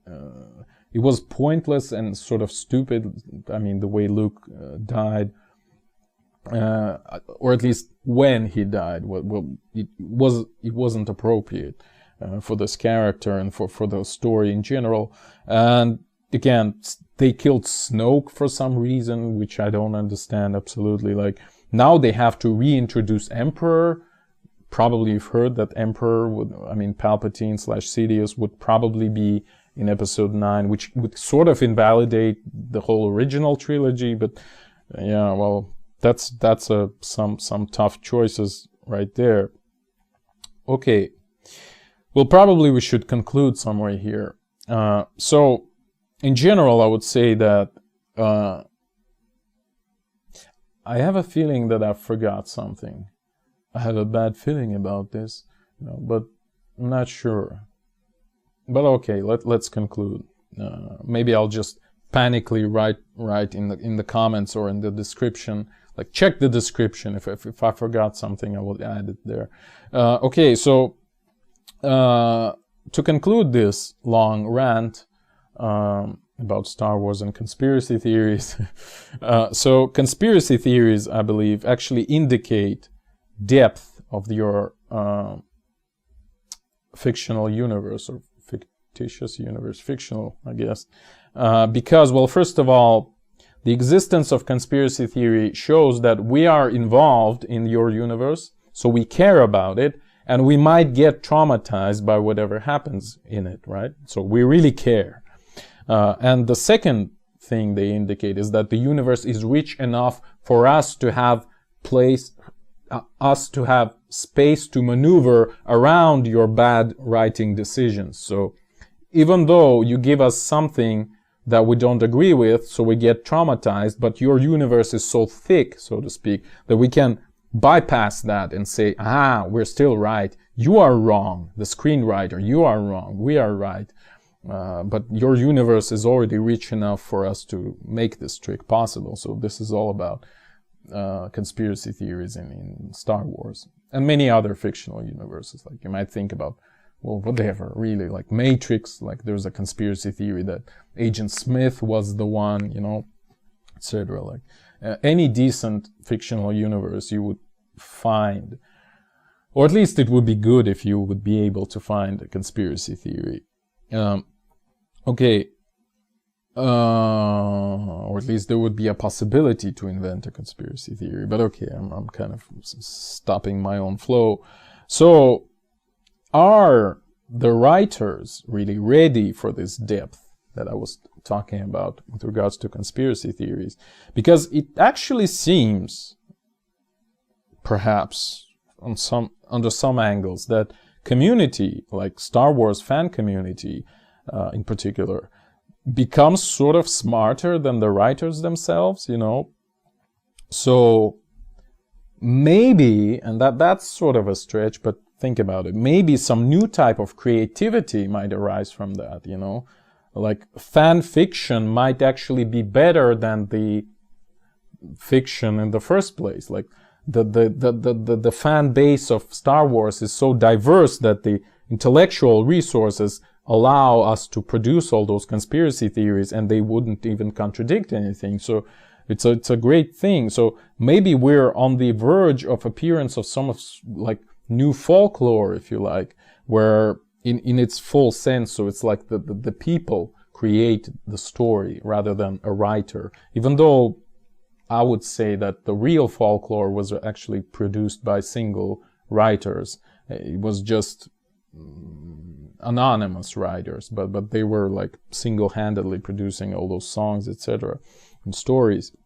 it was pointless and sort of stupid. I mean, the way Luke died, or at least when he died, well, it wasn't appropriate for this character and for the story in general. And again, they killed Snoke for some reason, which I don't understand absolutely. Like, now they have to reintroduce Emperor. Probably you've heard that Emperor Palpatine / Sidious would probably be in episode 9, which would sort of invalidate the whole original trilogy. But yeah, well, that's some tough choices right there. Okay, well, probably we should conclude somewhere here. So in general, I would say that I have a feeling that I forgot something. I have a bad feeling about this, but I'm not sure. But okay, let's conclude. Maybe I'll just panically write in the comments or in the description. Like, check the description. If I forgot something, I will add it there. Okay, so to conclude this long rant about Star Wars and conspiracy theories, so conspiracy theories, I believe, actually indicate depth of your fictional universe, or fictitious universe, fictional, I guess, because, well, first of all, the existence of conspiracy theory shows that we are involved in your universe, so we care about it, and we might get traumatized by whatever happens in it, right? So we really care. And the second thing they indicate is that the universe is rich enough for us to have space to maneuver around your bad writing decisions. So even though you give us something that we don't agree with, so we get traumatized, but your universe is so thick, so to speak, that we can bypass that and say, we're still right. You are wrong. The screenwriter, you are wrong. We are right. But your universe is already rich enough for us to make this trick possible. So this is all about conspiracy theories in Star Wars and many other fictional universes. Like, you might think about, well, whatever, really, like Matrix, like there's a conspiracy theory that Agent Smith was the one, etc. Like any decent fictional universe you would find, or at least it would be good if you would be able to find a conspiracy theory. Okay. Or at least there would be a possibility to invent a conspiracy theory. But okay, I'm kind of stopping my own flow. So, are the writers really ready for this depth that I was talking about with regards to conspiracy theories? Because it actually seems, perhaps under some angles, that community, like Star Wars fan community in particular, becomes sort of smarter than the writers themselves, So maybe, and that's sort of a stretch, but think about it, maybe some new type of creativity might arise from that, Like fan fiction might actually be better than the fiction in the first place. Like the fan base of Star Wars is so diverse that the intellectual resources allow us to produce all those conspiracy theories, and they wouldn't even contradict anything. So it's a great thing. So maybe we're on the verge of appearance of some of like new folklore, if you like, where in its full sense. So it's like the people create the story rather than a writer. Even though I would say that the real folklore was actually produced by single writers. It was just anonymous writers, but they were like single-handedly producing all those songs, etc., and stories.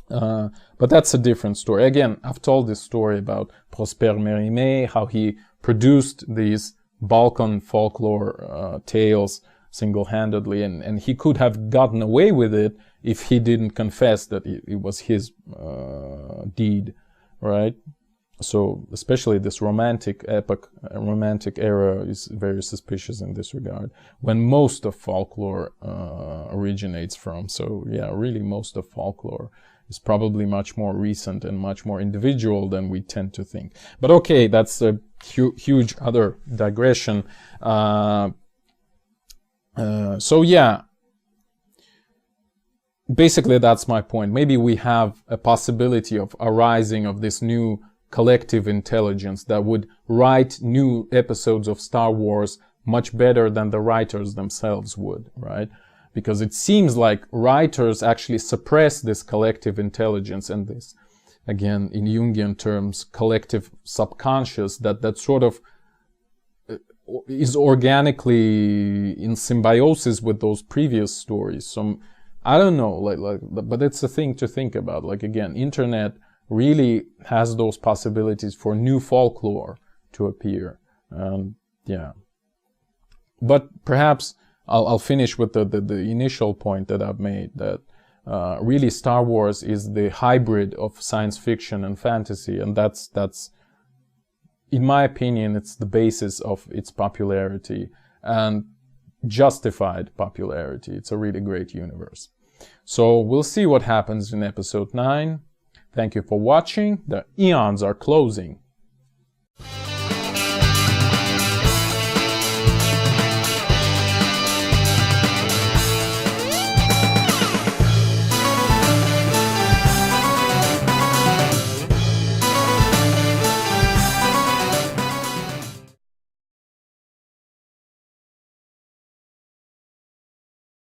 But that's a different story. Again, I've told this story about Prosper Mérimée, how he produced these Balkan folklore tales single-handedly, and he could have gotten away with it if he didn't confess that it was his deed, right? So especially this romantic epoch, romantic era is very suspicious in this regard, when most of folklore originates from. So yeah, really most of folklore is probably much more recent and much more individual than we tend to think. But okay, that's a huge other digression. So yeah, basically that's my point. Maybe we have a possibility of arising of this new collective intelligence that would write new episodes of Star Wars much better than the writers themselves would, right? Because it seems like writers actually suppress this collective intelligence and this, again, in Jungian terms, collective subconscious that sort of is organically in symbiosis with those previous stories. So I don't know, but it's a thing to think about. Like, again, internet really has those possibilities for new folklore to appear. Yeah. But perhaps I'll finish with the initial point that I've made, that really Star Wars is the hybrid of science fiction and fantasy, and that's in my opinion, it's the basis of its popularity and justified popularity. It's a really great universe. So we'll see what happens in episode 9. Thank you for watching. The eons are closing.